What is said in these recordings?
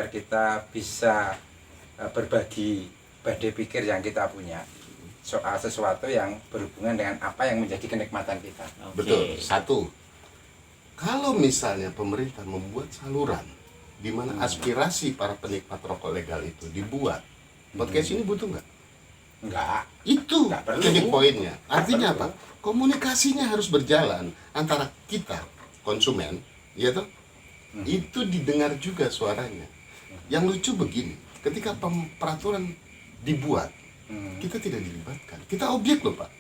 agar kita bisa berbagi badai pikir yang kita punya soal sesuatu yang berhubungan dengan apa yang menjadi kenikmatan kita. Betul. Satu, kalau misalnya pemerintah membuat saluran di mana aspirasi para penikmat rokok legal itu dibuat, podcast ini butuh nggak? Enggak. Itu Nggak perlu. titik poinnya. Artinya perlu. apa? Komunikasinya harus berjalan antara kita konsumen, ya toh, itu didengar juga suaranya. Yang lucu begini, ketika peraturan dibuat, kita tidak dilibatkan. Kita objek loh Pak.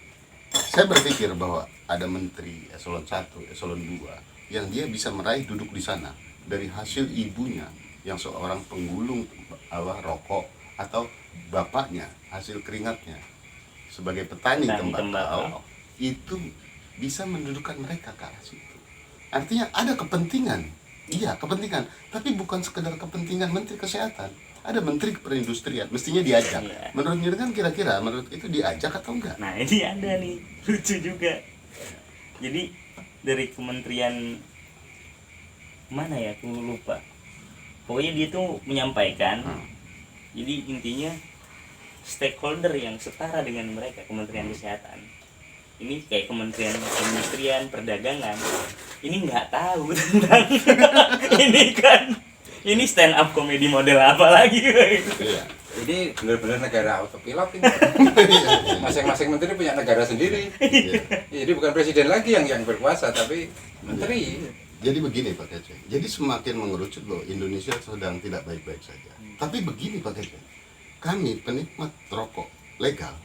Saya berpikir bahwa ada menteri eselon 1, eselon 2 yang dia bisa meraih duduk di sana dari hasil ibunya yang seorang penggulung rokok atau bapaknya hasil keringatnya sebagai petani tembakau, itu bisa mendudukan mereka ke arah situ. Artinya ada kepentingan. Iya, kepentingan, tapi bukan sekedar kepentingan Menteri Kesehatan. Ada Menteri Perindustrian, mestinya diajak. Iya. Menurut Nirgan kira-kira, menurut itu diajak atau enggak? Nah ini ada nih, lucu juga. Jadi dari kementerian mana ya, aku lupa. Pokoknya dia tuh menyampaikan. Jadi intinya stakeholder yang setara dengan mereka, Kementerian Kesehatan. Ini kayak Kementerian Perindustrian, Perdagangan. Ini nggak tahu tentang ini kan. Ini stand up komedi model apa lagi? Iya. Ini benar-benar negara autopilot ini. Masing-masing menteri punya negara sendiri. Iya. Jadi bukan presiden lagi yang berkuasa, tapi menteri. Jadi begini Pak Kece, jadi semakin mengerucut loh Indonesia sedang tidak baik-baik saja. Tapi begini Pak Kece, kami penikmat rokok legal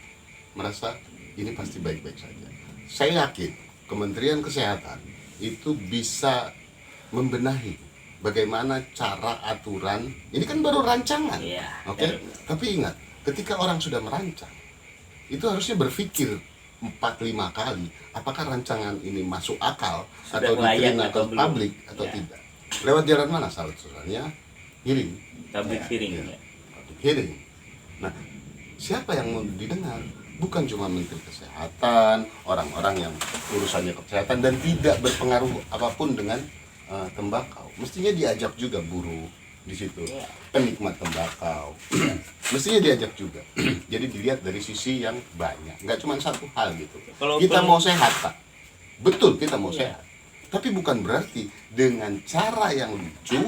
merasa ini pasti baik-baik saja. Saya yakin Kementerian Kesehatan itu bisa membenahi bagaimana cara aturan. Ini kan baru rancangan, Iya. oke? Tapi ingat, ketika orang sudah merancang, itu harusnya berpikir 4-5 kali apakah rancangan ini masuk akal Sudah atau layak diterima atau ke belum. publik atau Ya. tidak. Lewat jalan mana salurannya? Hearing. Public hearing Ya. ya. Public hearing. Nah, siapa yang mau didengar? Bukan cuma Menteri Kesehatan, orang-orang yang urusannya kesehatan dan tidak berpengaruh apapun dengan tembakau. Mestinya diajak juga buruh di situ, Ya. penikmat tembakau. Mestinya diajak juga. Jadi dilihat dari sisi yang banyak, nggak cuma satu hal gitu. Kalaupun- Kita mau sehat Pak, betul kita mau Iya. sehat. Tapi bukan berarti dengan cara yang lucu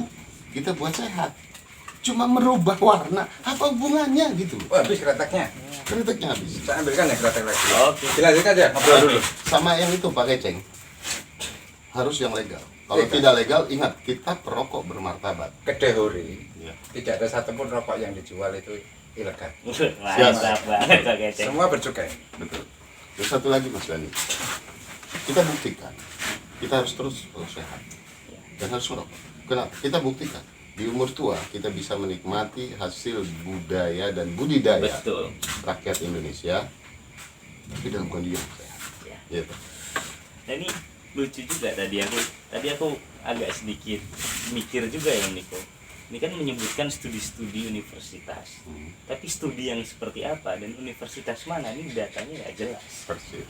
kita buat sehat. Cuma merubah warna, apa hubungannya gitu? Oh, habis kreteknya. Kritiknya habis. Saya ambilkan ya kretek lagi. Oke. Dilanjutkan aja, ngobrol dulu. Sama yang itu Pak Keceng, harus yang legal. Kalau Legal. tidak legal, ingat kita perokok bermartabat. Kedehuri, Ya. tidak ada satupun rokok yang dijual itu ilegal. Mantap banget Pak Keceng. Semua bercukai. Betul. Terus satu lagi Mas Dani, kita buktikan, kita harus terus sehat dan harus merokok. Kenapa? Kita buktikan di umur tua kita bisa menikmati hasil budaya dan budidaya Betul. rakyat Indonesia, tapi dalam kondisi yang sehat. Ya. Gitu. Nah, ini lucu juga tadi aku agak sedikit mikir juga ya Niko. Ini kan menyebutkan studi-studi universitas. Tapi studi yang seperti apa dan universitas mana ini datanya nggak jelas. Persis.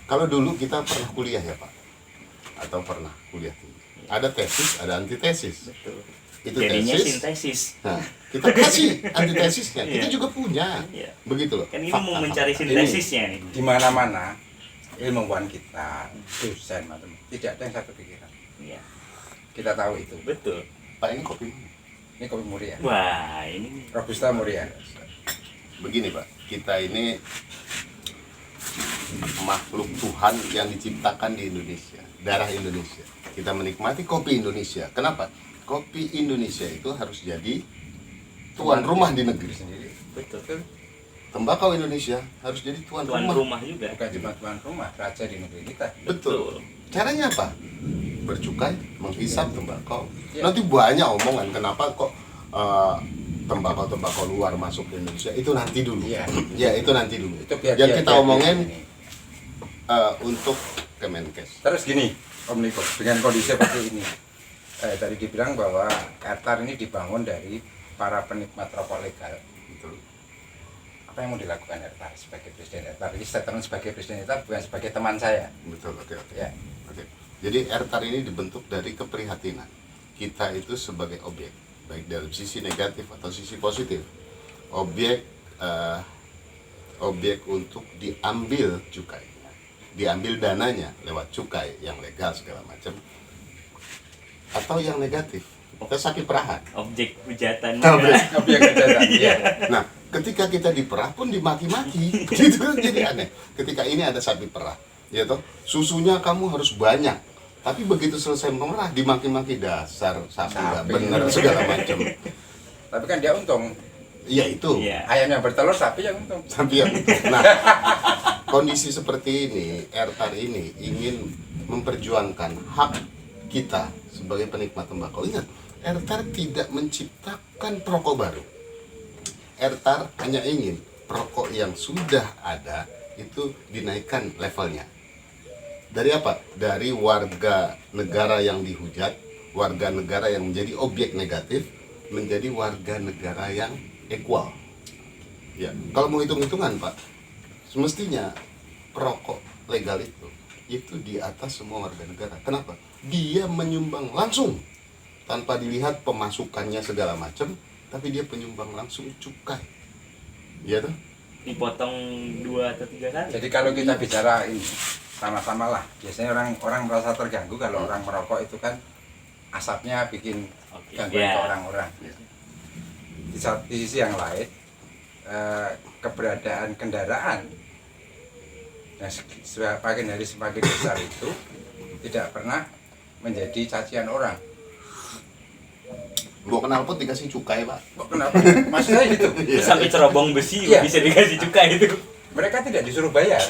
Kalau dulu kita pernah kuliah ya Pak, atau pernah kuliah tinggi. Ada tesis, ada antitesis. Betul. Itu Jadinya tesis. sintesis. Nah, kita kasih antitesisnya. Kita Iya. juga punya. Iya. Begitu loh. Kan ini Fakta, mau mencari fakta. sintesisnya nih. Di mana-mana ilmuwan kita, dosen, macam-macam, tidak ada yang satu pikiran. Iya. Kita tahu itu. Betul. Pak ini kopi. Ini kopi muria. Wah, ini Robusta muria. Begini Pak, kita ini makhluk Tuhan yang diciptakan di Indonesia, darah Indonesia. Kita menikmati kopi Indonesia. Kenapa? Kopi Indonesia itu harus jadi tuan rumah di negeri. Sendiri. betul. Tembakau Indonesia harus jadi tuan Tuan rumah. rumah juga. Bukan cuma tuan rumah, raja di negeri kita. Betul. Caranya apa? Bercukai, menghisap tembakau. Ya. Nanti banyak omongan kenapa kok tembakau luar masuk ke Indonesia. Itu nanti dulu. Iya. Ya, itu nanti dulu. Itu biar Yang kita omongin ini. untuk Kemenkes. Terus gini, Om Niko, dengan kondisi seperti ini, tadi dibilang bahwa Qatar ini dibangun dari para penikmat rokok legal. Betul. Apa yang mau dilakukan Qatar sebagai presiden Qatar? Ini statement sebagai presiden Qatar bukan sebagai teman saya. Betul, oke. Ya, Oke. Jadi Ertar ini dibentuk dari keprihatinan. Kita itu sebagai objek. baik dari sisi negatif atau sisi positif, objek untuk diambil cukainya, diambil dananya lewat cukai yang legal segala macam, atau yang negatif, sapi perahan. Objek hujatan. Objek kejahatan. Iya. Nah, ketika kita diperah pun dimaki-maki, gitu kan jadi aneh. Ketika ini ada sapi perah, ya toh, susunya kamu harus banyak. Tapi begitu selesai memerah, dimaki-maki, dasar sapi nggak bener segala macam. Tapi kan dia untung. Ya itu, Iya. Ayam yang bertelur, sapi yang untung. sapi yang nah, kondisi seperti ini, Ertar ini ingin memperjuangkan hak kita sebagai penikmat tembakau. Ingat, Ertar tidak menciptakan perokok baru. Ertar hanya ingin perokok yang sudah ada itu dinaikkan levelnya. Dari apa? Dari warga negara yang dihujat, warga negara yang menjadi objek negatif, menjadi warga negara yang equal. Ya, kalau mau hitung-hitungan, Pak, semestinya perokok legal itu di atas semua warga negara. Kenapa? Dia menyumbang langsung tanpa dilihat pemasukannya segala macam, tapi dia penyumbang langsung cukai. Ya tuh? Dipotong 2 atau 3 kali. Jadi kalau kita bicara ini sama-sama lah, biasanya orang merasa terganggu kalau orang merokok itu kan asapnya bikin Oke, gangguan ya. ke orang-orang. Di sisi yang lain, keberadaan kendaraan yang semakin hari semakin besar itu tidak pernah menjadi cacian orang. Bawa knalpot dikasih cukai, Pak. Kok kenapa? Maksud saya gitu. Sampai cerobong besi Iya. bisa dikasih cukai itu. Mereka tidak disuruh bayar,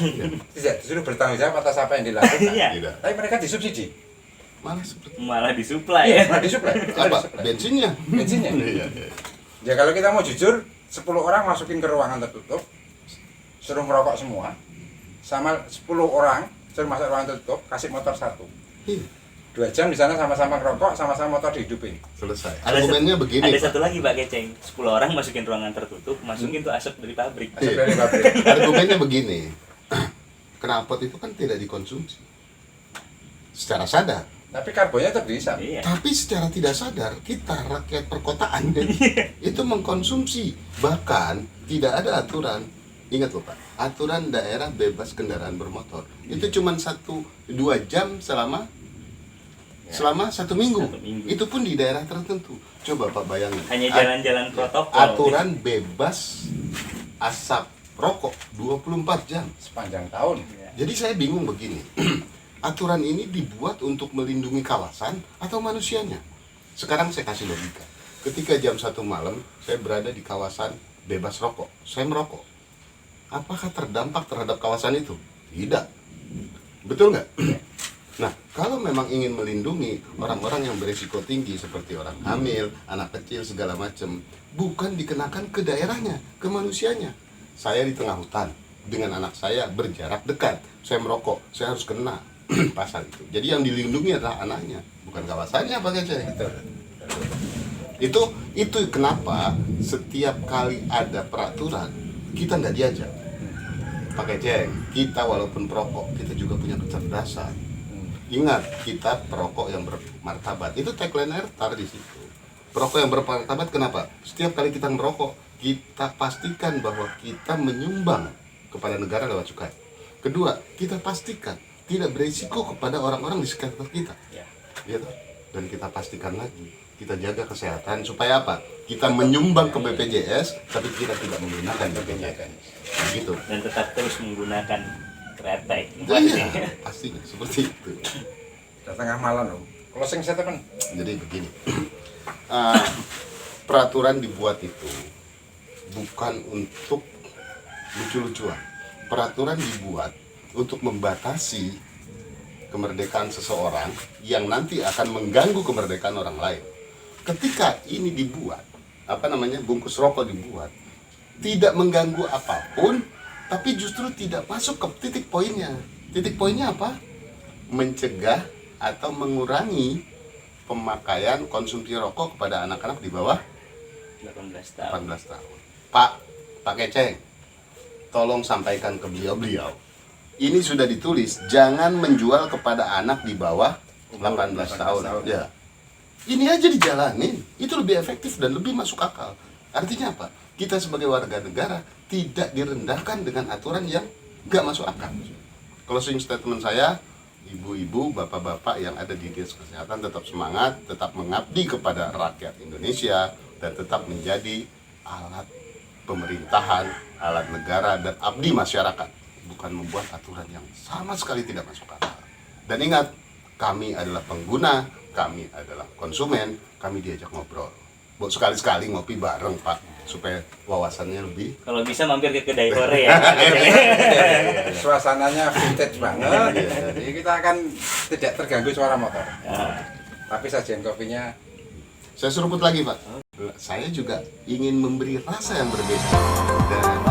tidak disuruh bertanggung jawab atas apa yang dilakukan. Iya. Tidak. Tapi mereka disubsidi. Malah seperti Malah disuplai ya. Nah, disuplai. apa? Bensinnya. Bensinnya. Iya, iya. Ya kalau kita mau jujur, 10 orang masukin ke ruangan tertutup, suruh merokok semua, sama 10 orang suruh masuk ruangan tertutup, kasih motor 1. Iya. 2 jam di sana sama-sama ngerokok, sama-sama motor dihidupin. Selesai. Ada Argumennya begini, Ada Pak. satu lagi Pak Keceng, 10 orang masukin ruangan tertutup, masukin tuh asap dari pabrik. Asap Iya. dari pabrik. Argumennya begini. Knalpot itu kan tidak dikonsumsi secara sadar. Tapi karbonnya tetap bisa. Iya. Tapi secara tidak sadar kita rakyat perkotaan itu mengkonsumsi. Bahkan tidak ada aturan. Ingat loh Pak, aturan daerah bebas kendaraan bermotor itu cuma 1-2 jam selama 1 minggu. 1 minggu. Itu pun di daerah tertentu. Coba Pak bayangin. Hanya jalan-jalan protokol. Aturan bebas asap rokok 24 jam. Sepanjang tahun. Iya. Jadi saya bingung begini. Aturan ini dibuat untuk melindungi kawasan atau manusianya? Sekarang saya kasih logika. Ketika jam 1 malam saya berada di kawasan bebas rokok, saya merokok. Apakah terdampak terhadap kawasan itu? Tidak. Betul nggak? Nah, kalau memang ingin melindungi orang-orang yang berisiko tinggi seperti orang hamil, anak kecil segala macam, bukan dikenakan ke daerahnya, ke manusianya. Saya di tengah hutan dengan anak saya berjarak dekat, saya merokok, saya harus kena pasal itu. Jadi yang dilindungi adalah anaknya, bukan kawasannya, Pak Keceng. Itu kenapa setiap kali ada peraturan kita nggak diajak. Pak Keceng, kita walaupun perokok, kita juga punya kecerdasan. Ingat, kita perokok yang bermartabat. Itu tagline Ertar di situ. Perokok yang bermartabat kenapa? Setiap kali kita merokok, kita pastikan bahwa kita menyumbang kepada negara lewat cukai. Kedua, kita pastikan tidak berisiko kepada orang-orang di sekitar kita. Ya. Gitu. Dan kita pastikan lagi, kita jaga kesehatan supaya apa? Kita menyumbang ke BPJS, tapi kita tidak menggunakan BPJS. Gitu. Dan tetap terus menggunakan kretek. Iya, pastinya seperti itu. Udah tengah malam loh. Closing statement. Jadi begini, peraturan dibuat itu bukan untuk lucu-lucuan. Peraturan dibuat untuk membatasi kemerdekaan seseorang yang nanti akan mengganggu kemerdekaan orang lain. Ketika ini dibuat, bungkus rokok dibuat, tidak mengganggu apapun, tapi justru tidak masuk ke titik poinnya. Titik poinnya apa? Mencegah atau mengurangi pemakaian konsumsi rokok kepada anak-anak di bawah 18 tahun. 18 tahun. Pak Keceng, tolong sampaikan ke beliau. Ini sudah ditulis, jangan menjual kepada anak di bawah 18 tahun. Ya. Ini aja dijalanin, itu lebih efektif dan lebih masuk akal. Artinya apa? Kita sebagai warga negara tidak direndahkan dengan aturan yang nggak masuk akal. Closing statement saya, ibu-ibu, bapak-bapak yang ada di dinas kesehatan tetap semangat, tetap mengabdi kepada rakyat Indonesia, dan tetap menjadi alat pemerintahan, alat negara, dan abdi masyarakat. Bukan membuat aturan yang sama sekali tidak masuk akal. Dan ingat, kami adalah pengguna, kami adalah konsumen, kami diajak ngobrol. Bu, sekali-sekali ngopi bareng, Pak, supaya wawasannya lebih. Kalau bisa mampir ke kedai hore ya. Suasananya vintage banget. Jadi kita akan tidak terganggu suara motor. Tapi sajian kopinya Saya seruput lagi, Pak. Saya juga ingin memberi rasa yang berbeda. Dan